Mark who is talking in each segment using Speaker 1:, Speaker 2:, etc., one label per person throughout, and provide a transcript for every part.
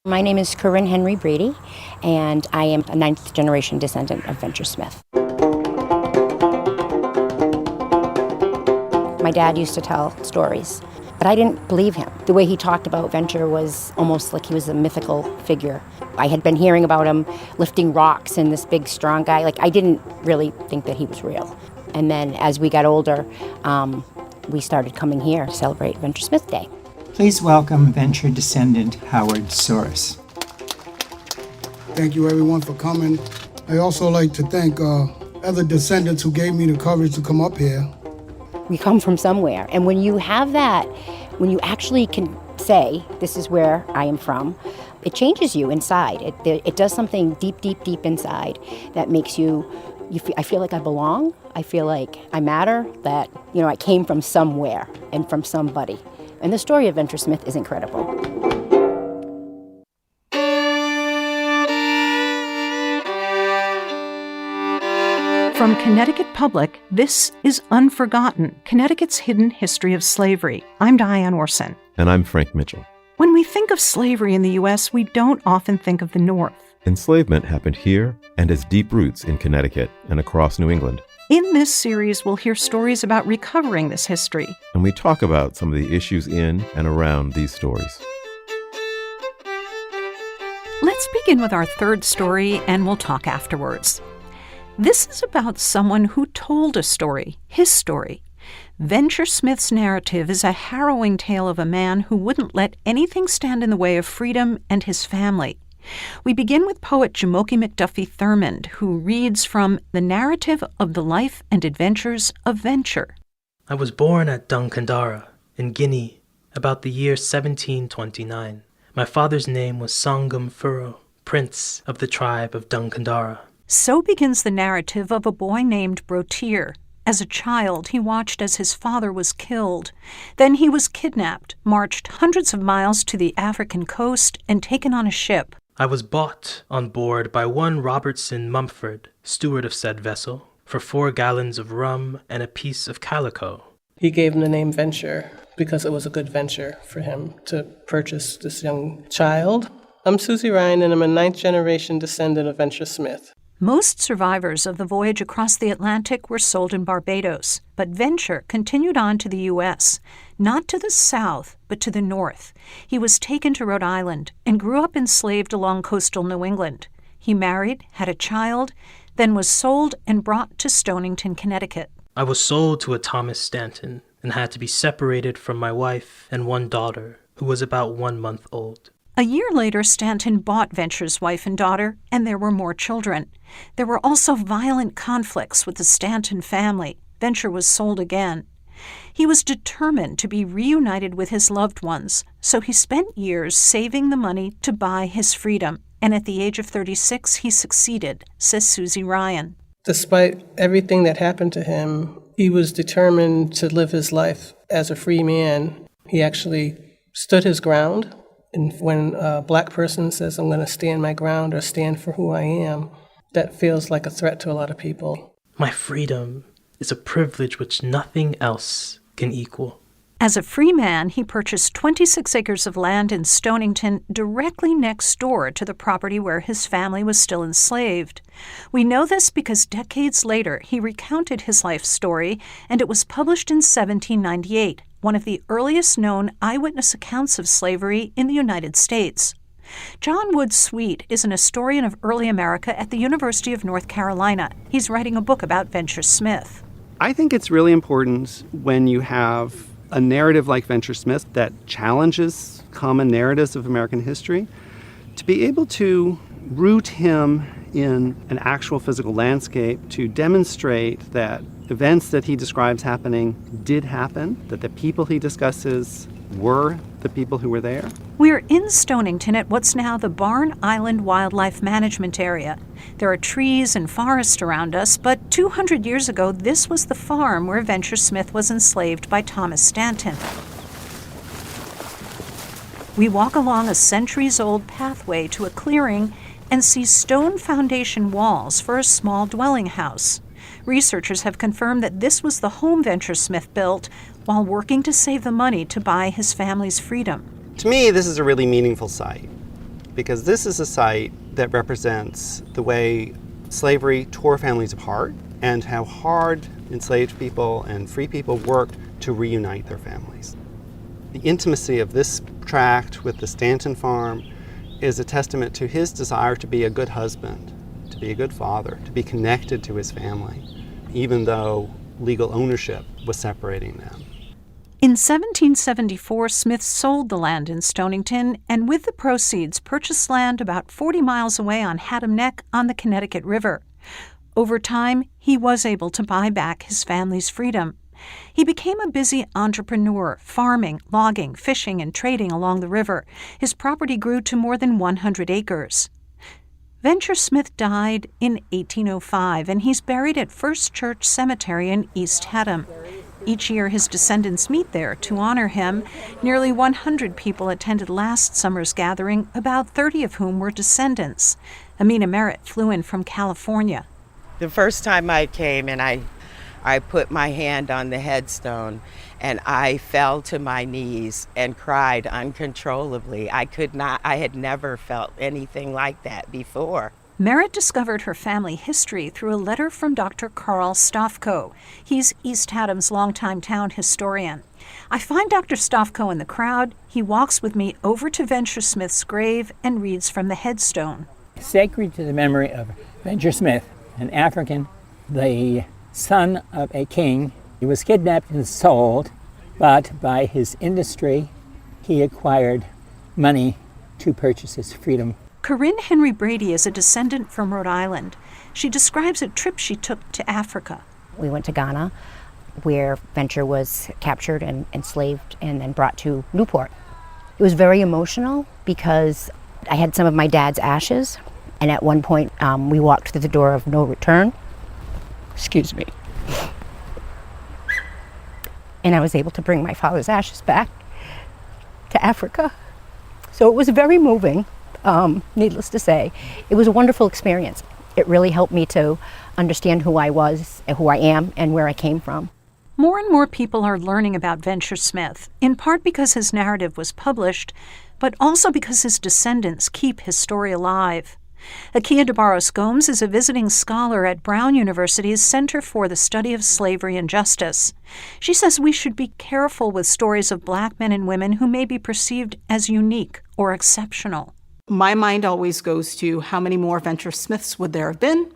Speaker 1: My name is Corinne Henry Brady, and I am a ninth generation descendant of Venture Smith. My dad used to tell stories, but I didn't believe him. The way he talked about Venture was almost like he was a mythical figure. I had been hearing about him lifting rocks and this big, strong guy. I didn't really think that he was real. And then as we got older, we started coming here to celebrate Venture Smith Day.
Speaker 2: Please welcome Venture descendant Howard Soros.
Speaker 3: Thank you, everyone, for coming. I also like to thank other descendants who gave me the courage to come up here.
Speaker 1: We come from somewhere, and when you have that, when you actually can say, this is where I am from, it changes you inside. It does something deep, deep, deep inside that makes I feel like I belong. I feel like I matter, that, I came from somewhere and from somebody. And the story of Venture Smith is incredible.
Speaker 4: From Connecticut Public, this is Unforgotten, Connecticut's Hidden History of Slavery. I'm Diane Orson.
Speaker 5: And I'm Frank Mitchell.
Speaker 4: When we think of slavery in the U.S., we don't often think of the North.
Speaker 5: Enslavement happened here and has deep roots in Connecticut and across New England.
Speaker 4: In this series, we'll hear stories about recovering this history.
Speaker 5: And we talk about some of the issues in and around these stories.
Speaker 4: Let's begin with our third story, and we'll talk afterwards. This is about someone who told a story, his story. Venture Smith's narrative is a harrowing tale of a man who wouldn't let anything stand in the way of freedom and his family. We begin with poet Jamoke McDuffie Thurmond, who reads from The Narrative of the Life and Adventures of Venture.
Speaker 6: I was born at Dunkandara, in Guinea, about the year 1729. My father's name was Sangam Furo, prince of the tribe of Dunkandara.
Speaker 4: So begins the narrative of a boy named Brotier. As a child, he watched as his father was killed. Then he was kidnapped, marched hundreds of miles to the African coast, and taken on a ship.
Speaker 6: I was bought on board by one Robertson Mumford, steward of said vessel, for 4 gallons of rum and a piece of calico.
Speaker 7: He gave him the name Venture because it was a good venture for him to purchase this young child. I'm Susie Ryan, and I'm a 9th generation descendant of Venture Smith.
Speaker 4: Most survivors of the voyage across the Atlantic were sold in Barbados, but Venture continued on to the U.S., not to the south, but to the north. He was taken to Rhode Island and grew up enslaved along coastal New England. He married, had a child, then was sold and brought to Stonington, Connecticut.
Speaker 6: I was sold to a Thomas Stanton and had to be separated from my wife and one daughter, who was about 1 month old.
Speaker 4: A year later, Stanton bought Venture's wife and daughter, and there were more children. There were also violent conflicts with the Stanton family. Venture was sold again. He was determined to be reunited with his loved ones, so he spent years saving the money to buy his freedom, and at the age of 36, he succeeded, says Susie Ryan.
Speaker 7: Despite everything that happened to him, he was determined to live his life as a free man. He actually stood his ground. And when a black person says, I'm going to stand my ground or stand for who I am, that feels like a threat to a lot of people.
Speaker 6: My freedom is a privilege which nothing else can equal.
Speaker 4: As a free man, he purchased 26 acres of land in Stonington directly next door to the property where his family was still enslaved. We know this because decades later he recounted his life story, and it was published in 1798. One of the earliest known eyewitness accounts of slavery in the United States. John Wood Sweet is an historian of early America at the University of North Carolina. He's writing a book about Venture Smith.
Speaker 8: I think it's really important when you have a narrative like Venture Smith that challenges common narratives of American history to be able to root him in an actual physical landscape to demonstrate that events that he describes happening did happen, that the people he discusses were the people who were there.
Speaker 4: We're in Stonington at what's now the Barn Island Wildlife Management Area. There are trees and forest around us, but 200 years ago, this was the farm where Venture Smith was enslaved by Thomas Stanton. We walk along a centuries-old pathway to a clearing and see stone foundation walls for a small dwelling house. Researchers have confirmed that this was the home Venture Smith built while working to save the money to buy his family's freedom.
Speaker 8: To me, this is a really meaningful site. because this is a site that represents the way slavery tore families apart and how hard enslaved people and free people worked to reunite their families. The intimacy of this tract with the Stanton farm is a testament to his desire to be a good husband, to be a good father, to be connected to his family, even though legal ownership was separating them.
Speaker 4: In 1774, Smith sold the land in Stonington and with the proceeds purchased land about 40 miles away on Haddam Neck on the Connecticut River. Over time, he was able to buy back his family's freedom. He became a busy entrepreneur, farming, logging, fishing, and trading along the river. His property grew to more than 100 acres. Venture Smith died in 1805, and he's buried at First Church Cemetery in East Haddam. Each year, his descendants meet there to honor him. Nearly 100 people attended last summer's gathering, about 30 of whom were descendants. Amina Merritt flew in from California.
Speaker 9: The first time I came and I put my hand on the headstone and I fell to my knees and cried uncontrollably. I had never felt anything like that before.
Speaker 4: Merritt discovered her family history through a letter from Dr. Carl Stofko. He's East Haddam's longtime town historian. I find Dr. Stofko in the crowd. He walks with me over to Venture Smith's grave and reads from the headstone.
Speaker 10: Sacred to the memory of Venture Smith, an African, the son of a king. He was kidnapped and sold, but by his industry, he acquired money to purchase his freedom.
Speaker 4: Corinne Henry Brady is a descendant from Rhode Island. She describes a trip she took to Africa.
Speaker 1: We went to Ghana, where Venture was captured and enslaved and then brought to Newport. It was very emotional because I had some of my dad's ashes, and at one point we walked through the door of no return. Excuse me. And I was able to bring my father's ashes back to Africa. So it was very moving, needless to say. It was a wonderful experience. It really helped me to understand who I was, who I am, and where I came from.
Speaker 4: More and more people are learning about Venture Smith, in part because his narrative was published, but also because his descendants keep his story alive. Akia DeBarros-Gomes is a visiting scholar at Brown University's Center for the Study of Slavery and Justice. She says we should be careful with stories of Black men and women who may be perceived as unique or exceptional.
Speaker 11: My mind always goes to how many more Venture Smiths would there have been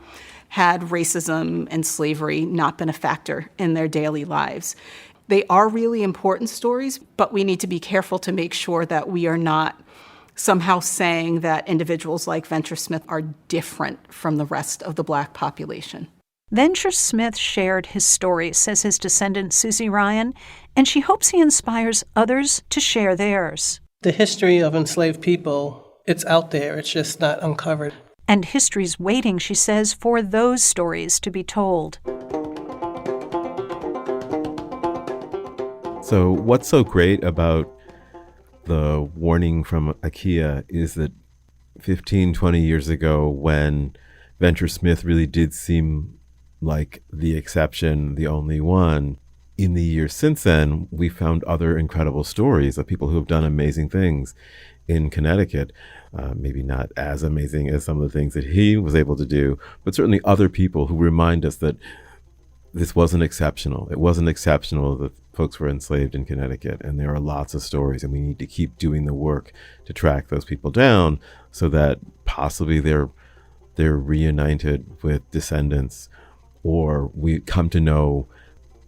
Speaker 11: had racism and slavery not been a factor in their daily lives. They are really important stories, but we need to be careful to make sure that we are not somehow saying that individuals like Venture Smith are different from the rest of the Black population.
Speaker 4: Venture Smith shared his story, says his descendant Susie Ryan, and she hopes he inspires others to share theirs.
Speaker 7: The history of enslaved people, it's out there, it's just not uncovered.
Speaker 4: And history's waiting, she says, for those stories to be told.
Speaker 5: So what's so great about the warning from Akia is that 15, 20 years ago, when Venture Smith really did seem like the exception, the only one, in the years since then, we found other incredible stories of people who have done amazing things in Connecticut. Maybe not as amazing as some of the things that he was able to do, but certainly other people who remind us that this wasn't exceptional. It wasn't exceptional that folks were enslaved in Connecticut, and there are lots of stories, and we need to keep doing the work to track those people down so that possibly they're reunited with descendants, or we come to know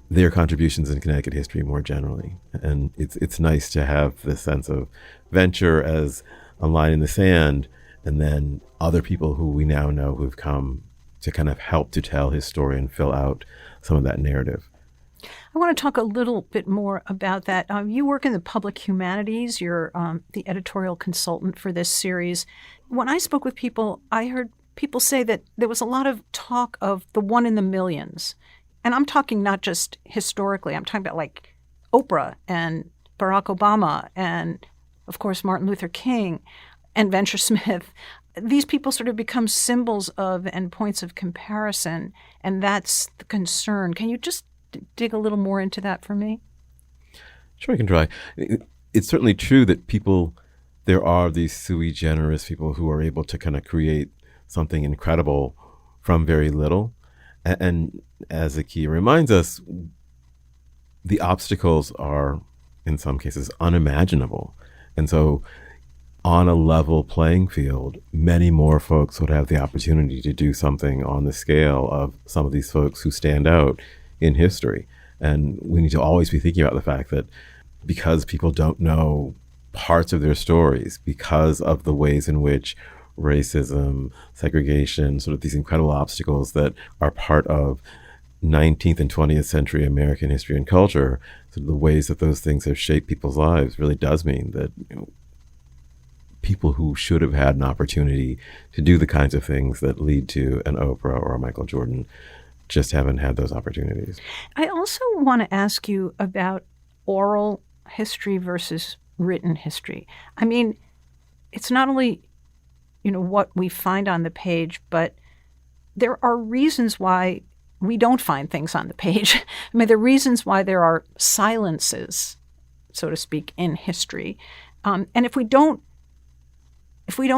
Speaker 5: their contributions in Connecticut history more generally. And it's nice to have this sense of Venture as a line in the sand, and then other people who we now know who've come to kind of help to tell his story and fill out some of that narrative.
Speaker 4: I want to talk a little bit more about that. You work in the public humanities. You're the editorial consultant for this series. When I spoke with people, I heard people say that there was a lot of talk of the one in the millions. And I'm talking not just historically. I'm talking about like Oprah and Barack Obama and, of course, Martin Luther King and Venture Smith. These people sort of become symbols of and points of comparison, and that's the concern. Can you just dig a little more into that for me?
Speaker 5: Sure, I can try. It's certainly true that people there are these sui generis people who are able to kind of create something incredible from very little. And as Akia reminds us, the obstacles are, in some cases, unimaginable. And so on a level playing field, many more folks would have the opportunity to do something on the scale of some of these folks who stand out in history. And we need to always be thinking about the fact that because people don't know parts of their stories, because of the ways in which racism, segregation, sort of these incredible obstacles that are part of 19th and 20th century American history and culture, so the ways that those things have shaped people's lives really does mean that, people who should have had an opportunity to do the kinds of things that lead to an Oprah or a Michael Jordan just haven't had those opportunities.
Speaker 4: I also want to ask you about oral history versus written history. I mean, it's not only, what we find on the page, but there are reasons why we don't find things on the page. I mean, there are reasons why there are silences, so to speak, in history. And if we don't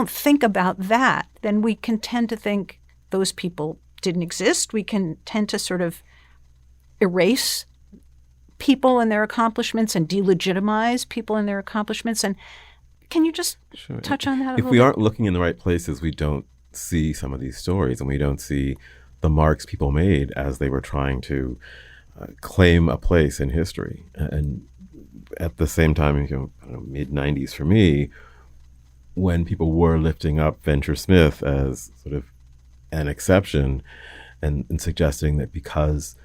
Speaker 4: think about that, then we can tend to think those people didn't exist. We can tend to sort of erase people and their accomplishments and delegitimize people and their accomplishments. And can you just touch on that a little bit?
Speaker 5: If we aren't looking in the right places, we don't see some of these stories, and we don't see the marks people made as they were trying to claim a place in history. And at the same time, mid-90s for me, when people were lifting up Venture Smith as sort of an exception and suggesting that because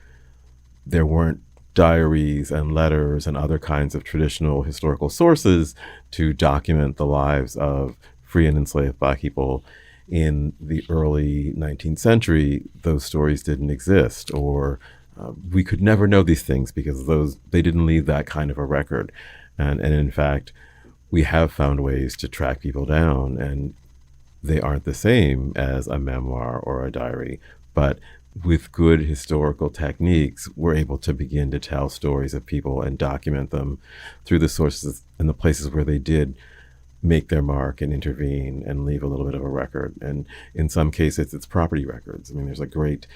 Speaker 5: there weren't diaries and letters and other kinds of traditional historical sources to document the lives of free and enslaved Black people in the early 19th century, those stories didn't exist, or we could never know these things because they didn't leave that kind of a record. And in fact, we have found ways to track people down, and they aren't the same as a memoir or a diary, but with good historical techniques, we're able to begin to tell stories of people and document them through the sources and the places where they did make their mark and intervene and leave a little bit of a record. And in some cases, it's property records. I mean, there's a great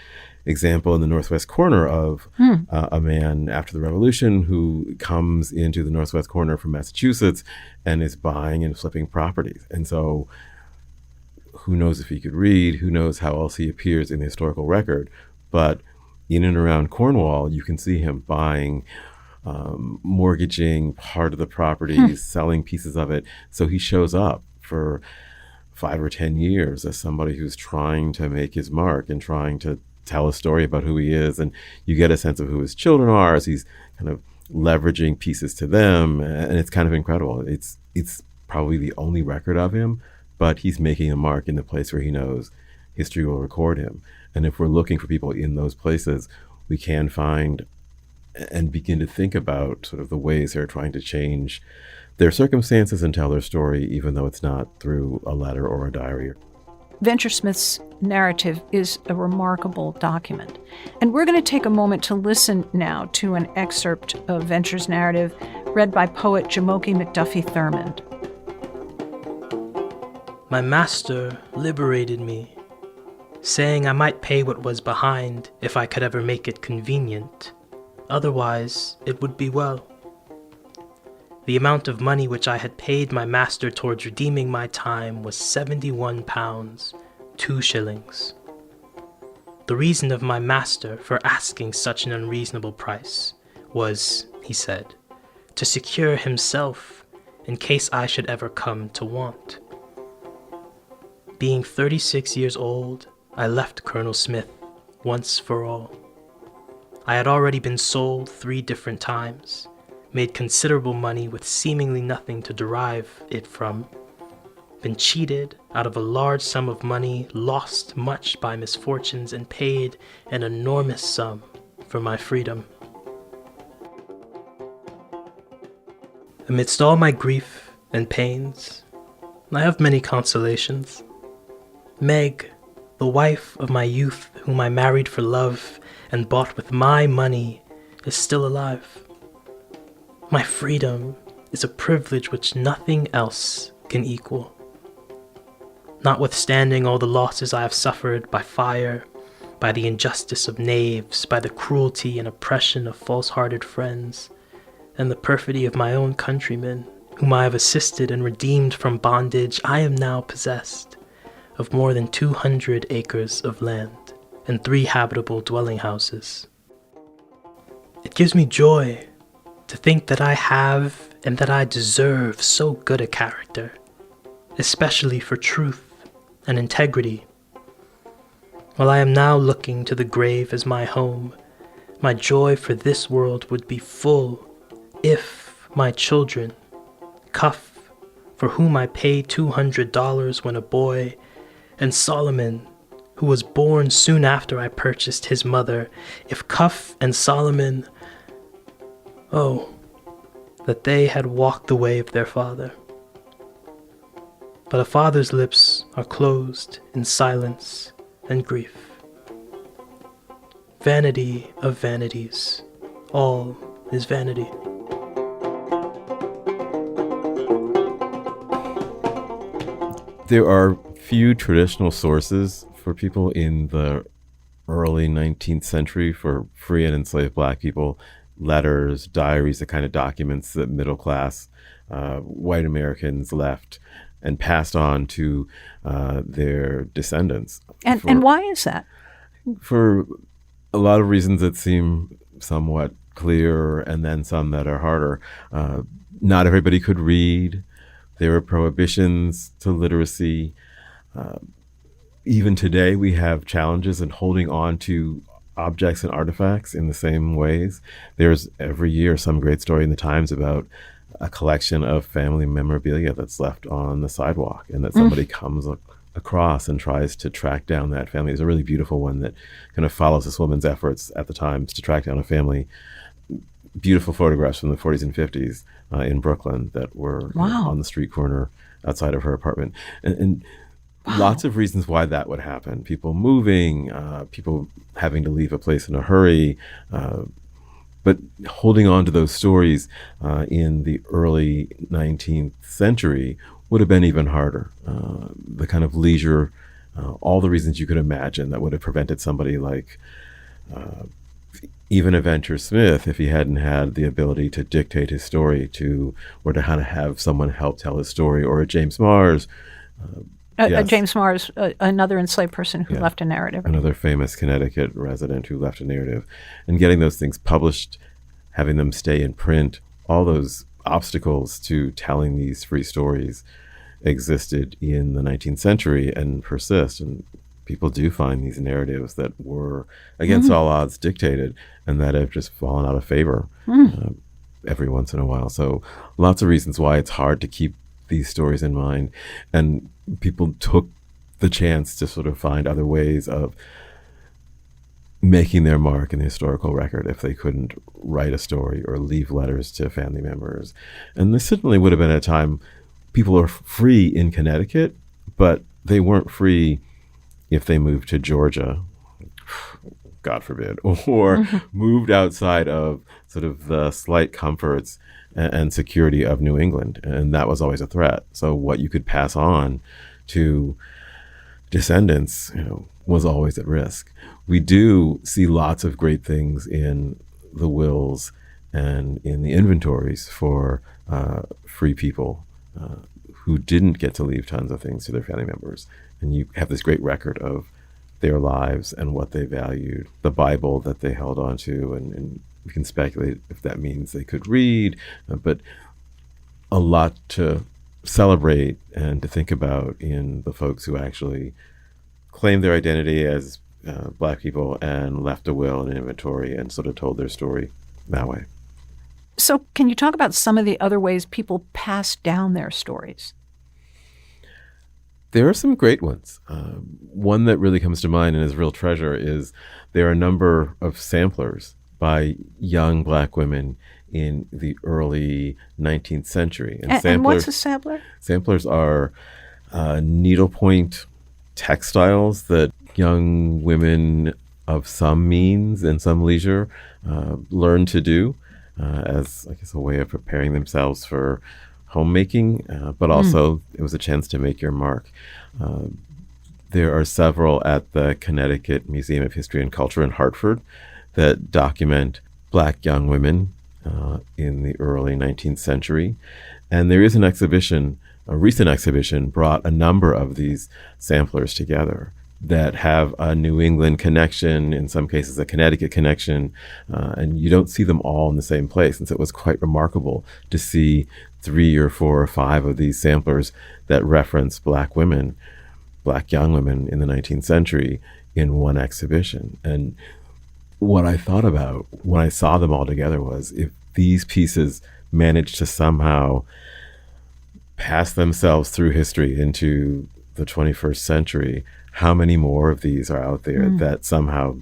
Speaker 5: example in the northwest corner of a man after the Revolution who comes into the northwest corner from Massachusetts and is buying and flipping properties. And so who knows if he could read, who knows how else he appears in the historical record, but in and around Cornwall, you can see him buying, mortgaging part of the property, selling pieces of it. So he shows up for 5 or 10 years as somebody who's trying to make his mark and trying to tell a story about who he is. And you get a sense of who his children are as he's kind of leveraging pieces to them. And it's kind of incredible. It's probably the only record of him, but he's making a mark in the place where he knows history will record him. And if we're looking for people in those places, we can find and begin to think about sort of the ways they're trying to change their circumstances and tell their story, even though it's not through a letter or a diary.
Speaker 4: Venture Smith's narrative is a remarkable document. And we're going to take a moment to listen now to an excerpt of Venture's narrative read by poet Jamoke McDuffie Thurmond.
Speaker 6: My master liberated me, saying I might pay what was behind if I could ever make it convenient. Otherwise, it would be well. The amount of money which I had paid my master towards redeeming my time was 71 pounds, 2 shillings. The reason of my master for asking such an unreasonable price was, he said, to secure himself in case I should ever come to want. Being 36 years old, I left Colonel Smith once for all. I had already been sold 3 different times, made considerable money with seemingly nothing to derive it from, been cheated out of a large sum of money, lost much by misfortunes, and paid an enormous sum for my freedom. Amidst all my grief and pains, I have many consolations. Meg, the wife of my youth, whom I married for love and bought with my money, is still alive. My freedom is a privilege which nothing else can equal. Notwithstanding all the losses I have suffered by fire, by the injustice of knaves, by the cruelty and oppression of false-hearted friends, and the perfidy of my own countrymen, whom I have assisted and redeemed from bondage, I am now possessed of more than 200 acres of land and 3 habitable dwelling houses. It gives me joy to think that I have and that I deserve so good a character, especially for truth and integrity. While I am now looking to the grave as my home, my joy for this world would be full if my children, Cuff, for whom I paid $200 when a boy, and Solomon, who was born soon after I purchased his mother, if Cuff and Solomon, oh, that they had walked the way of their father. But a father's lips are closed in silence and grief. Vanity of vanities, all is vanity.
Speaker 5: There are few traditional sources for people in the early 19th century for free and enslaved Black people. Letters, diaries, the kind of documents that middle class white Americans left and passed on to their descendants.
Speaker 4: And why is that?
Speaker 5: For a lot of reasons that seem somewhat clear, and then some that are harder. Not everybody could read. There were prohibitions to literacy. Even today, we have challenges in holding on to objects and artifacts in the same ways. There's every year some great story in the Times about a collection of family memorabilia that's left on the sidewalk, and that somebody comes across and tries to track down that family. There's a really beautiful one that kind of follows this woman's efforts at the Times to track down a family. Beautiful photographs from the 40s and 50s in Brooklyn that were on the street corner outside of her apartment. And lots of reasons why that would happen. People moving, people having to leave a place in a hurry, but holding on to those stories in the early 19th century would have been even harder. The kind of leisure, all the reasons you could imagine that would have prevented somebody like even a Venture Smith, if he hadn't had the ability to dictate his story to, or to kind of have someone help tell his story, or a James Mars.
Speaker 4: James Mars, another enslaved person who left a narrative.
Speaker 5: Another famous Connecticut resident who left a narrative. And getting those things published, having them stay in print, all those obstacles to telling these free stories existed in the 19th century and persist. And people do find these narratives that were, against all odds, dictated, and that have just fallen out of favor every once in a while. So lots of reasons why it's hard to keep these stories in mind. And people took the chance to sort of find other ways of making their mark in the historical record if they couldn't write a story or leave letters to family members. And this certainly would have been a time people are free in Connecticut, but they weren't free if they moved to Georgia, God forbid, or moved outside of sort of the slight comforts and security of New England. And that was always a threat. So what you could pass on to descendants, was always at risk. We do see lots of great things in the wills and in the inventories for free people who didn't get to leave tons of things to their family members. And you have this great record of their lives and what they valued, the Bible that they held on to, and we can speculate if that means they could read, but a lot to celebrate and to think about in the folks who actually claimed their identity as Black people and left a will and an inventory and sort of told their story that way.
Speaker 4: So can you talk about some of the other ways people pass down their stories?
Speaker 5: There are some great ones. One that really comes to mind and is a real treasure is there are a number of samplers by young Black women in the early 19th century.
Speaker 4: And what's a sampler?
Speaker 5: Samplers are needlepoint textiles that young women of some means and some leisure learn to do as, I guess, a way of preparing themselves for homemaking, but also it was a chance to make your mark. There are several at the Connecticut Museum of History and Culture in Hartford that document Black young women in the early 19th century. And there is an exhibition, a recent exhibition, brought a number of these samplers together that have a New England connection, in some cases a Connecticut connection, and you don't see them all in the same place. And so it was quite remarkable to see 3 or 4 or 5 of these samplers that reference Black women, Black young women in the 19th century in one exhibition. And what I thought about when I saw them all together was, if these pieces managed to somehow pass themselves through history into the 21st century, how many more of these are out there that somehow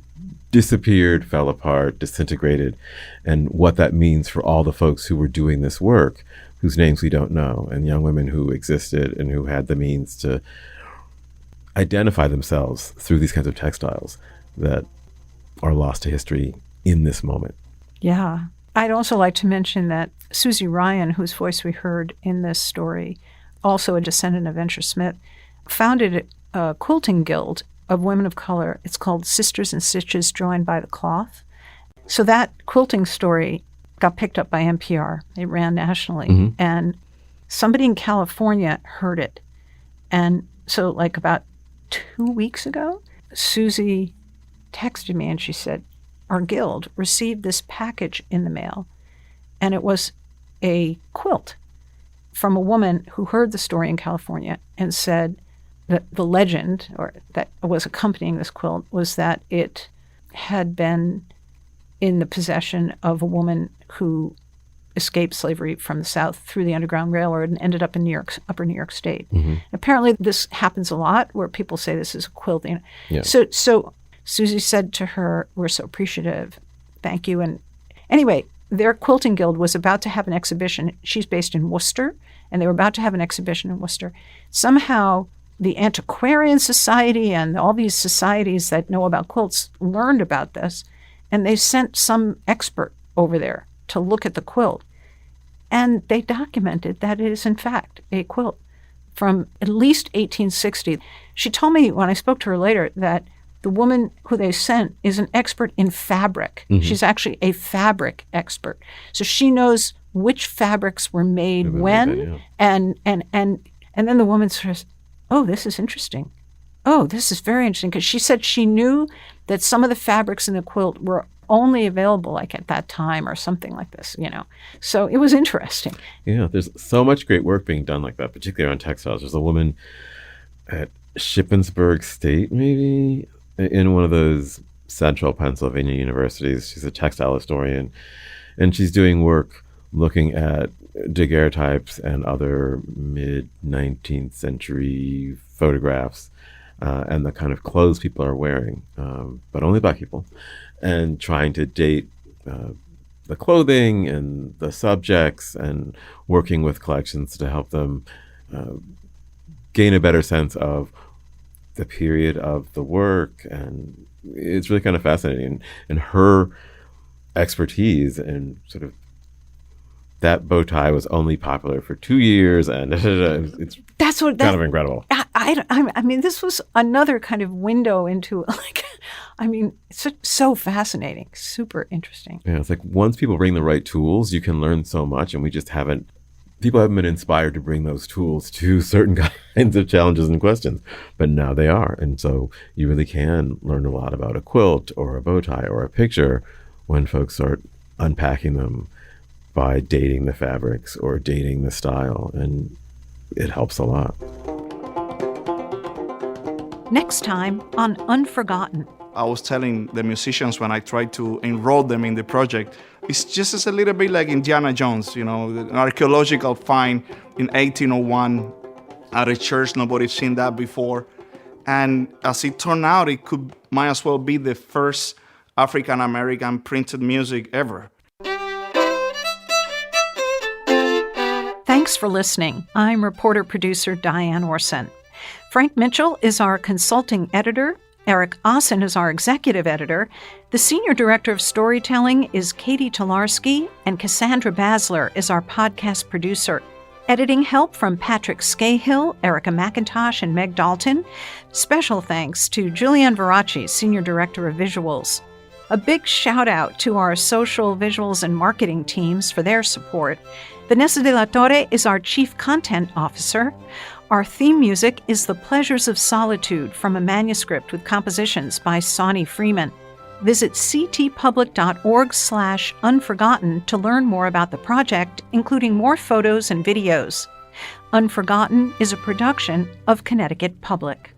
Speaker 5: disappeared, fell apart, disintegrated, and what that means for all the folks who were doing this work, whose names we don't know, and young women who existed and who had the means to identify themselves through these kinds of textiles that are lost to history in this moment.
Speaker 4: Yeah. I'd also like to mention that Susie Ryan, whose voice we heard in this story, also a descendant of Venture Smith, founded a quilting guild of women of color. It's called Sisters in Stitches Joined by the Cloth. So that quilting story got picked up by NPR. It ran nationally. And somebody in California heard it. And so like about 2 weeks ago, Susie texted me and she said, our guild received this package in the mail, and it was a quilt from a woman who heard the story in California and said that the legend, or that was accompanying this quilt, was that it had been in the possession of a woman who escaped slavery from the South through the Underground Railroad and ended up in upper New York State. Apparently this happens a lot where people say this is a quilt.
Speaker 5: Yeah.
Speaker 4: So Susie said to her, we're so appreciative. Thank you. And anyway, their quilting guild was about to have an exhibition. She's based in Worcester, and they were about to have an exhibition in Worcester. Somehow the Antiquarian Society and all these societies that know about quilts learned about this, and they sent some expert over there to look at the quilt. And they documented that it is, in fact, a quilt from at least 1860. She told me when I spoke to her later that the woman who they sent is an expert in fabric. She's actually a fabric expert. So she knows which fabrics were made when, and then the woman says, oh, this is interesting. Oh, this is very interesting. Because she said she knew that some of the fabrics in the quilt were only available like at that time or something like this, So it was interesting.
Speaker 5: Yeah, there's so much great work being done like that, particularly on textiles. There's a woman at Shippensburg State, maybe, in one of those central Pennsylvania universities. She's a textile historian, and she's doing work looking at daguerreotypes and other mid-19th century photographs and the kind of clothes people are wearing, but only Black people, and trying to date the clothing and the subjects and working with collections to help them gain a better sense of the period of the work. And it's really kind of fascinating. And her expertise and sort of that bow tie was only popular for 2 years, and it's kind of incredible.
Speaker 4: I mean, this was another kind of window into, it's so fascinating, super interesting.
Speaker 5: Yeah, it's like once people bring the right tools, you can learn so much, and people haven't been inspired to bring those tools to certain kinds of challenges and questions, but now they are. And so you really can learn a lot about a quilt or a bow tie or a picture when folks start unpacking them by dating the fabrics or dating the style, and it helps a lot.
Speaker 4: Next time on Unforgotten.
Speaker 12: I was telling the musicians when I tried to enroll them in the project, it's just as a little bit like Indiana Jones, an archaeological find in 1801 at a church. Nobody's seen that before. And as it turned out, might as well be the first African-American printed music ever.
Speaker 4: Thanks for listening. I'm reporter-producer Diane Orsen. Frank Mitchell is our consulting editor. Eric Ossen is our executive editor. The senior director of storytelling is Katie Tolarski, and Cassandra Basler is our podcast producer. Editing help from Patrick Scahill, Erica McIntosh, and Meg Dalton. Special thanks to Julianne Veracci, Senior Director of Visuals. A big shout out to our social, visuals, and marketing teams for their support. Vanessa de la Torre is our Chief Content Officer. Our theme music is The Pleasures of Solitude from a manuscript with compositions by Sonny Freeman. Visit ctpublic.org/unforgotten to learn more about the project, including more photos and videos. Unforgotten is a production of Connecticut Public.